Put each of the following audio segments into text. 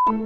Hello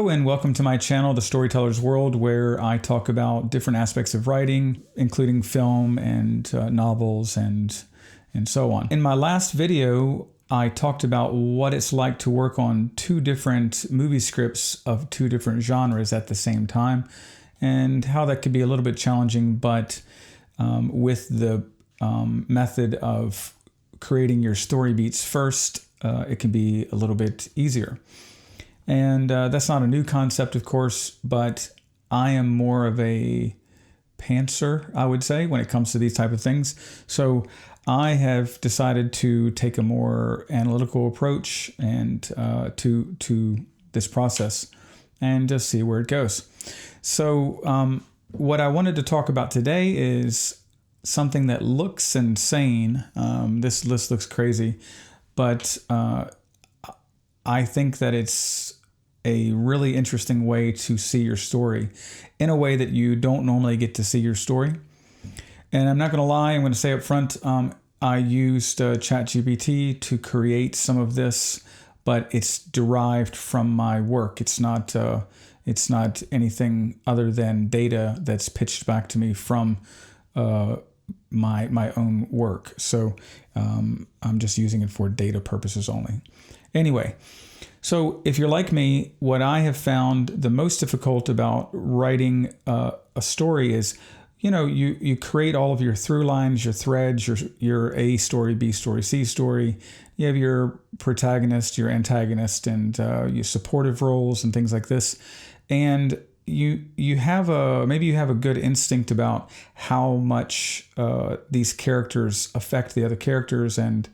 and welcome to my channel, The Storyteller's World, where I talk about different aspects of writing, including film and novels and so on. In my last video, I talked about what it's like to work on two different movie scripts of two different genres at the same time, and how that could be a little bit challenging, but with the method of creating your story beats first, it can be a little bit easier. And that's not a new concept, of course, but I am more of a pantser, I would say, when it comes to these type of things. So I have decided to take a more analytical approach and to this process and just see where it goes. So what I wanted to talk about today is something that looks insane. This list looks crazy, but I think that it's a really interesting way to see your story in a way that you don't normally get to see your story. And I'm not going to lie, I'm going to say up front, I used ChatGPT to create some of this, but it's derived from my work. It's not anything other than data that's pitched back to me from my own work. So I'm just using it for data purposes only. Anyway, so if you're like me, what I have found the most difficult about writing a story is, you create all of your through lines, your threads, your A story, B story, C story. You have your protagonist, your antagonist, and your supportive roles and things like this. And you have maybe you have a good instinct about how much these characters affect the other characters, and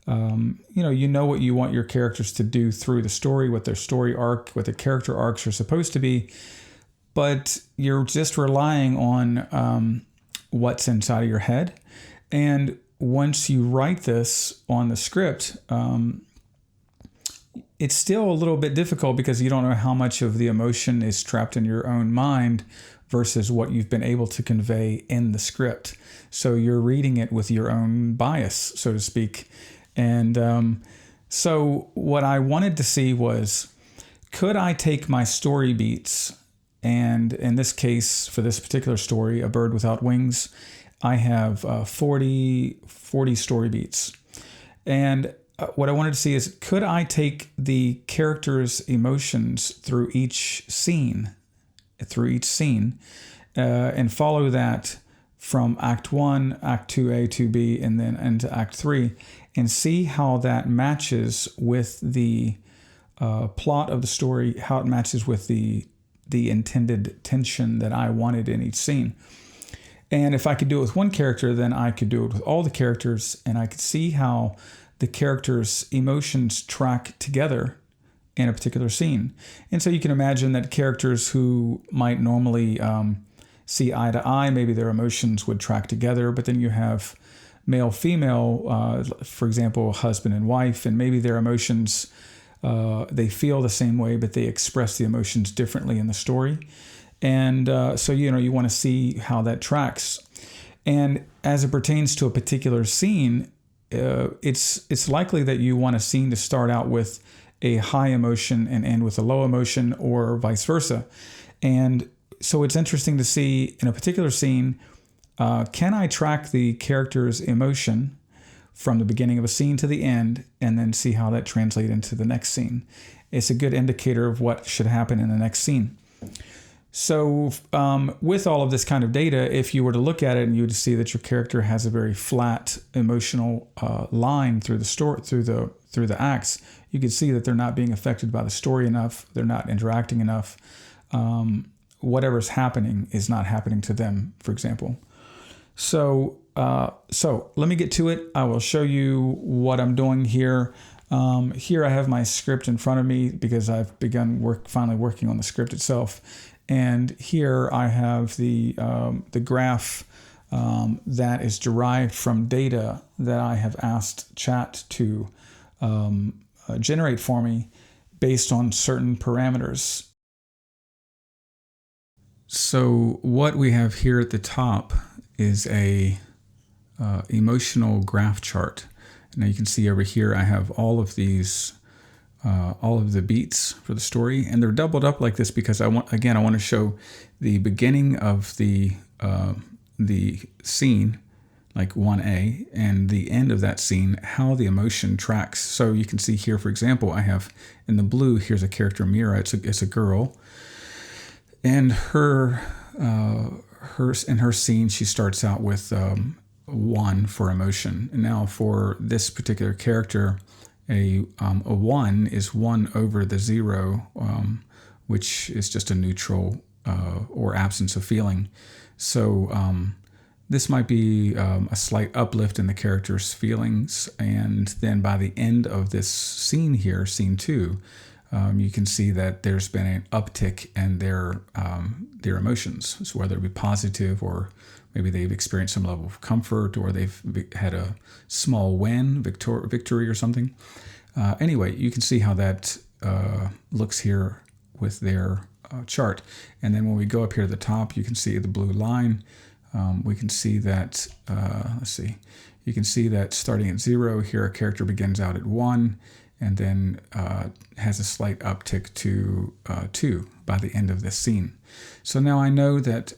you know what you want your characters to do through the story, what their story arc, what their character arcs are supposed to be, but you're just relying on what's inside of your head. And once you write this on the script, it's still a little bit difficult because you don't know how much of the emotion is trapped in your own mind versus what you've been able to convey in the script. So you're reading it with your own bias, so to speak. And so what I wanted to see was, could I take my story beats, and in this case, for this particular story, A Bird Without Wings, I have 40 story beats. And what I wanted to see is, could I take the characters' emotions through each scene, and follow that from Act 1, Act 2A, 2B, and then into Act 3, and see how that matches with the plot of the story, how it matches with the intended tension that I wanted in each scene. And if I could do it with one character, then I could do it with all the characters, and I could see how the characters' emotions track together in a particular scene. And so you can imagine that characters who might normally see eye to eye, maybe their emotions would track together, but then you have male, female, for example, husband and wife, and maybe their emotions, they feel the same way, but they express the emotions differently in the story. And so, you want to see how that tracks. And as it pertains to a particular scene, it's likely that you want a scene to start out with a high emotion and end with a low emotion, or vice versa. And so it's interesting to see in a particular scene, can I track the character's emotion from the beginning of a scene to the end, and then see how that translates into the next scene? It's a good indicator of what should happen in the next scene. So with all of this kind of data, if you were to look at it and you would see that your character has a very flat emotional line through the story, through the acts, you could see that they're not being affected by the story enough. They're not interacting enough. Whatever's happening is not happening to them, for example. So let me get to it. I will show you what I'm doing here. Here I have my script in front of me because I've begun finally working on the script itself. And here I have the graph that is derived from data that I have asked Chat to generate for me. based on certain parameters. So what we have here at the top is a emotional graph chart. Now you can see over here I have all of these, all of the beats for the story, and they're doubled up like this because I want to show the beginning of the scene, like 1A, and the end of that scene, how the emotion tracks. So you can see here, for example, I have in the blue, here's a character Mira. It's a girl, and her scene, she starts out with 1 for emotion. And now for this particular character, a 1 is 1 over the 0, which is just a neutral or absence of feeling. So this might be a slight uplift in the character's feelings, and then by the end of this scene here, scene 2, you can see that there's been an uptick in their emotions, so whether it be positive, or maybe they've experienced some level of comfort, or they've had a small win, victory or something. Anyway, you can see how that looks here with their chart. And then when we go up here at the top, you can see the blue line. We can see that, let's see, you can see that starting at 0 here, a character begins out at 1, and then has a slight uptick to 2 by the end of this scene. So now I know that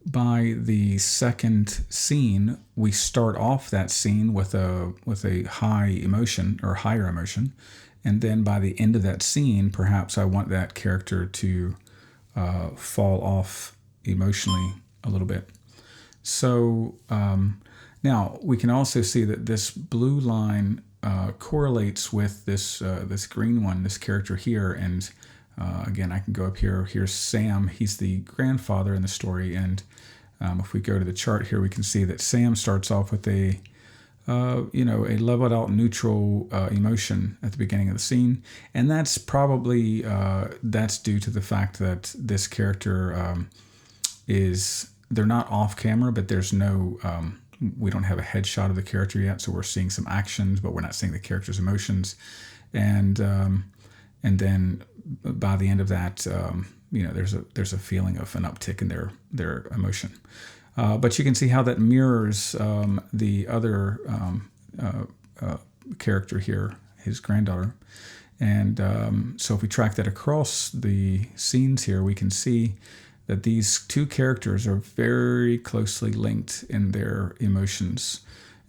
by the second scene, we start off that scene with a high emotion or higher emotion, and then by the end of that scene, perhaps I want that character to fall off emotionally a little bit. So now we can also see that this blue line correlates with this green one, this character here, and again, I can go up here. Here's Sam. He's the grandfather in the story, and if we go to the chart here, we can see that Sam starts off with a leveled out neutral emotion at the beginning of the scene, and that's probably that's due to the fact that this character they're not off camera, but there's no we don't have a headshot of the character yet, so we're seeing some actions, but we're not seeing the character's emotions, and then by the end of that, there's a feeling of an uptick in their emotion. But you can see how that mirrors the other character here, his granddaughter. And so if we track that across the scenes here, we can see that these two characters are very closely linked in their emotions.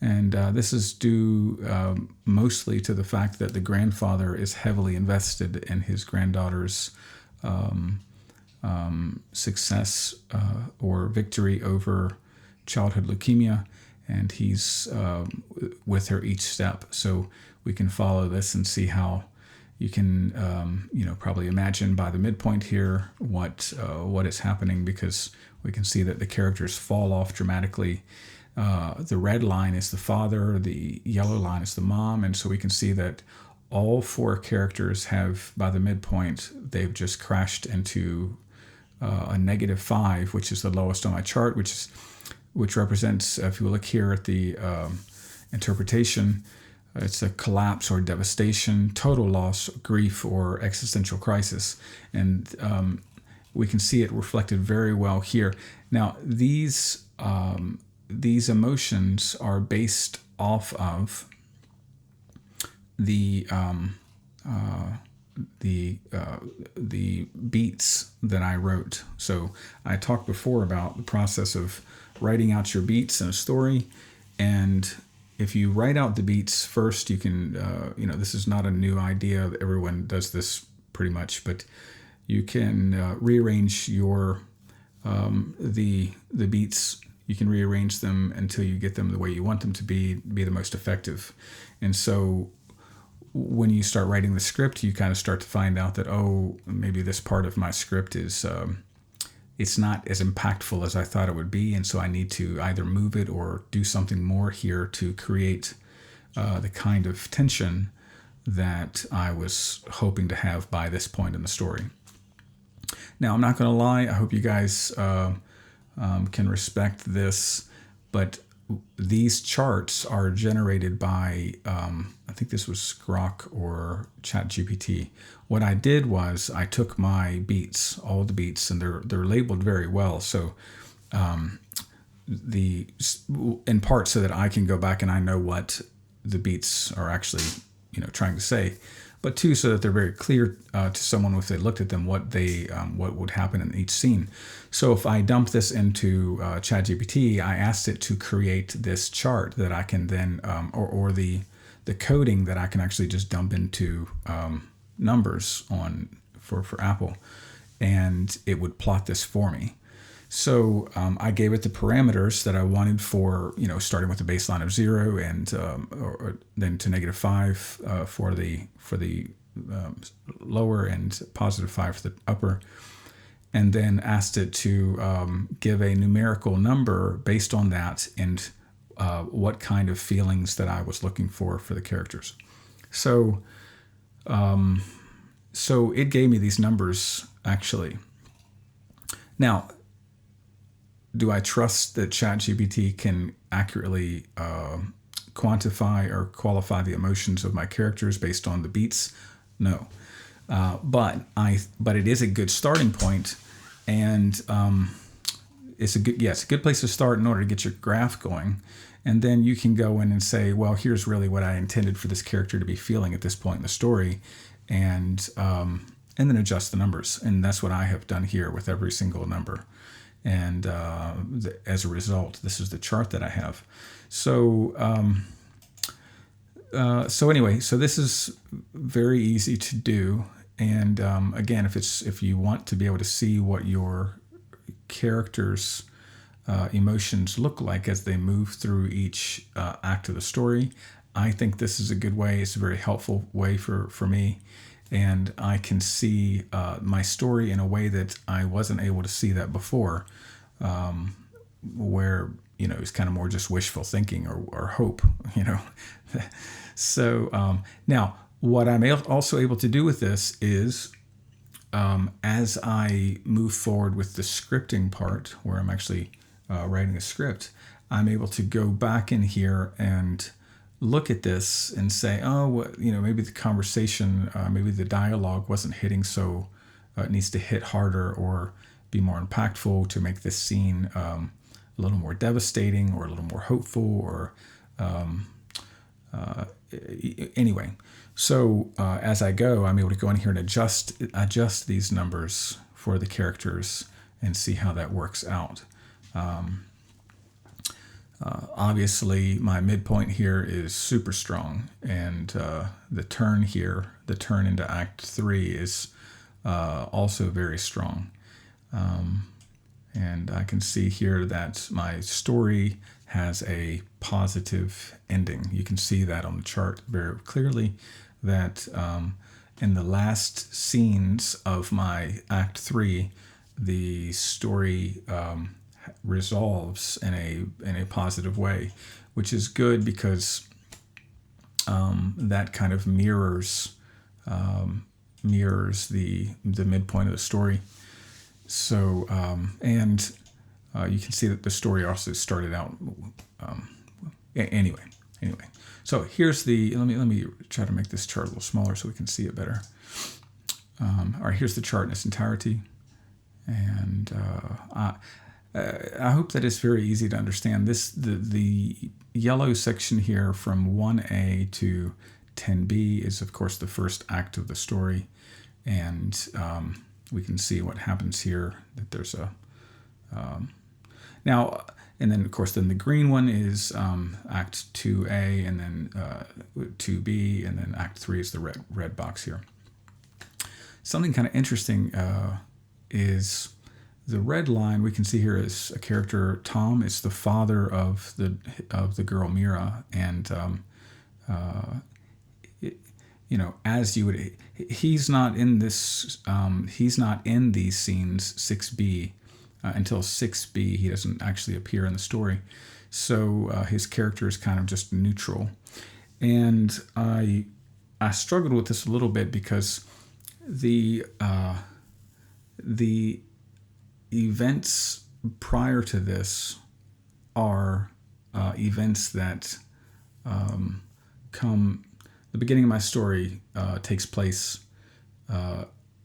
And this is due mostly to the fact that the grandfather is heavily invested in his granddaughter's success or victory over childhood leukemia, and he's with her each step. So we can follow this and see how you can, probably imagine by the midpoint here what is happening, because we can see that the characters fall off dramatically. The red line is the father, the yellow line is the mom, and so we can see that all 4 characters have, by the midpoint, they've just crashed into a -5, which is the lowest on my chart, which represents, if you look here at the interpretation, it's a collapse or devastation, total loss, grief, or existential crisis. And we can see it reflected very well here. Now, these emotions are based off of the beats that I wrote. So I talked before about the process of writing out your beats in a story, and if you write out the beats first, you can, this is not a new idea. Everyone does this pretty much, but you can rearrange your the beats. You can rearrange them until you get them the way you want them to be the most effective. And so when you start writing the script, you kind of start to find out that, maybe this part of my script is it's not as impactful as I thought it would be, and so I need to either move it or do something more here to create the kind of tension that I was hoping to have by this point in the story. Now, I'm not going to lie, I hope you guys can respect this, but these charts are generated by, I think this was Grok or ChatGPT. What I did was I took my beats, all the beats, and they're labeled very well. So in part so that I can go back and I know what the beats are actually, trying to say, but two, so that they're very clear to someone if they looked at them what would happen in each scene. So if I dump this into ChatGPT, I asked it to create this chart that I can then, or the coding that I can actually just dump into numbers for Apple, and it would plot this for me. So I gave it the parameters that I wanted for, starting with a baseline of 0 and or then to -5 for the lower and +5 for the upper, and then asked it to give a numerical number based on that and what kind of feelings that I was looking for the characters. So it gave me these numbers actually. Now, do I trust that ChatGPT can accurately quantify or qualify the emotions of my characters based on the beats? No, but it is a good starting point, and it's a good place to start in order to get your graph going, and then you can go in and say, well, here's really what I intended for this character to be feeling at this point in the story, and then adjust the numbers, and that's what I have done here with every single number. And as a result, this is the chart that I have. So anyway, so this is very easy to do. And again, if you want to be able to see what your characters' emotions look like as they move through each act of the story, I think this is a good way. It's a very helpful way for me. And I can see my story in a way that I wasn't able to see that before, where, it's kind of more just wishful thinking or hope, So now, what I'm also able to do with this is, as I move forward with the scripting part, where I'm actually writing a script, I'm able to go back in here and look at this and say, maybe the conversation, maybe the dialogue wasn't hitting, so it needs to hit harder or be more impactful to make this scene a little more devastating or a little more hopeful or anyway. So as I go, I'm able to go in here and adjust these numbers for the characters and see how that works out. Obviously, my midpoint here is super strong, and the turn into Act 3 is also very strong. And I can see here that my story has a positive ending. You can see that on the chart very clearly, that in the last scenes of my Act 3, the story resolves in a positive way, which is good because that kind of mirrors the midpoint of the story. So you can see that the story also started out anyway. So here's let me try to make this chart a little smaller so we can see it better. All right, here's the chart in its entirety, and I hope that it's very easy to understand. The yellow section here from 1A to 10B is, of course, the first act of the story, and we can see what happens here. That there's now, and then of course, then the green one is Act 2A, and then 2B, and then Act 3 is the red box here. Something kind of interesting is the red line we can see here is a character, Tom. It's the father of the girl Mira, and as you would, he's not in this. He's not in these scenes 6B until 6B. He doesn't actually appear in the story, so his character is kind of just neutral. And I struggled with this a little bit because the events prior to this are events that come. The beginning of my story takes place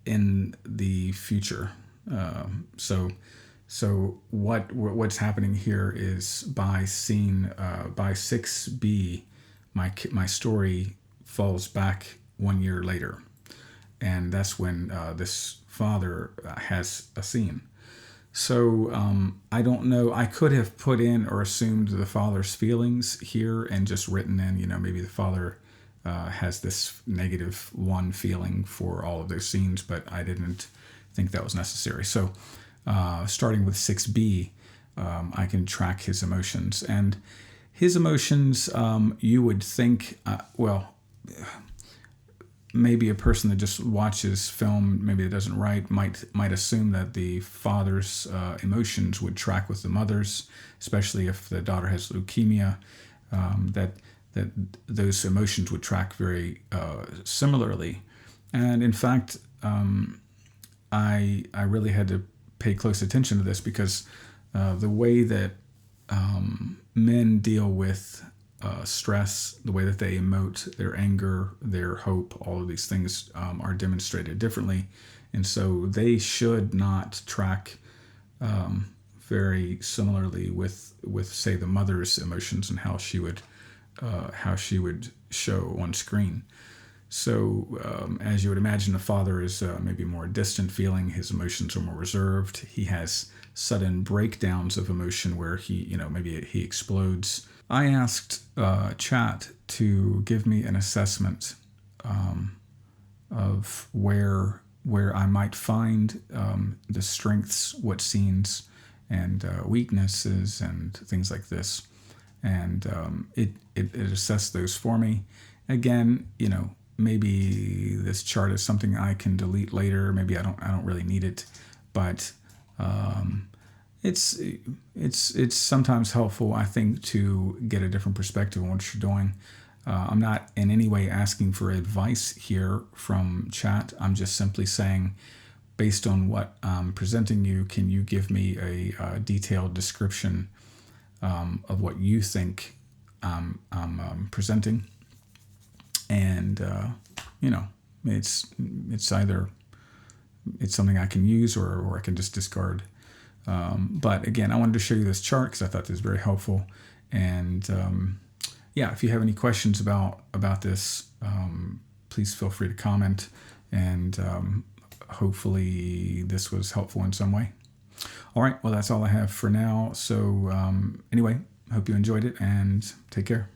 in the future. So what's happening here is by 6b, my story falls back 1 year later, and that's when this father has a scene. So I don't know. I could have put in or assumed the father's feelings here and just written in, maybe the father has this -1 feeling for all of those scenes, but I didn't think that was necessary. So starting with 6b, I can track his emotions. And his emotions, you would think, maybe a person that just watches film, maybe that doesn't write, might assume that the father's emotions would track with the mother's, especially if the daughter has leukemia, that those emotions would track very similarly. And in fact, I really had to pay close attention to this because the way that men deal with stress, the way that they emote their anger, their hope, all of these things are demonstrated differently. And so they should not track very similarly with say the mother's emotions and how she would show on screen. So as you would imagine, the father is maybe more distant feeling. His emotions are more reserved. He has sudden breakdowns of emotion where he, maybe he explodes. I asked chat to give me an assessment of where I might find the strengths, what scenes, and weaknesses, and things like this. And it assessed those for me. Again, maybe this chart is something I can delete later. Maybe I don't really need it, but it's sometimes helpful, I think, to get a different perspective on what you're doing. I'm not in any way asking for advice here from chat. I'm just simply saying, based on what I'm presenting you, can you give me a detailed description of what you think I'm presenting? And it's either it's something I can use or I can just discard. But again, I wanted to show you this chart because I thought this was very helpful. And if you have any questions about this, please feel free to comment. And hopefully this was helpful in some way. All right, well, that's all I have for now. So anyway, hope you enjoyed it, and take care.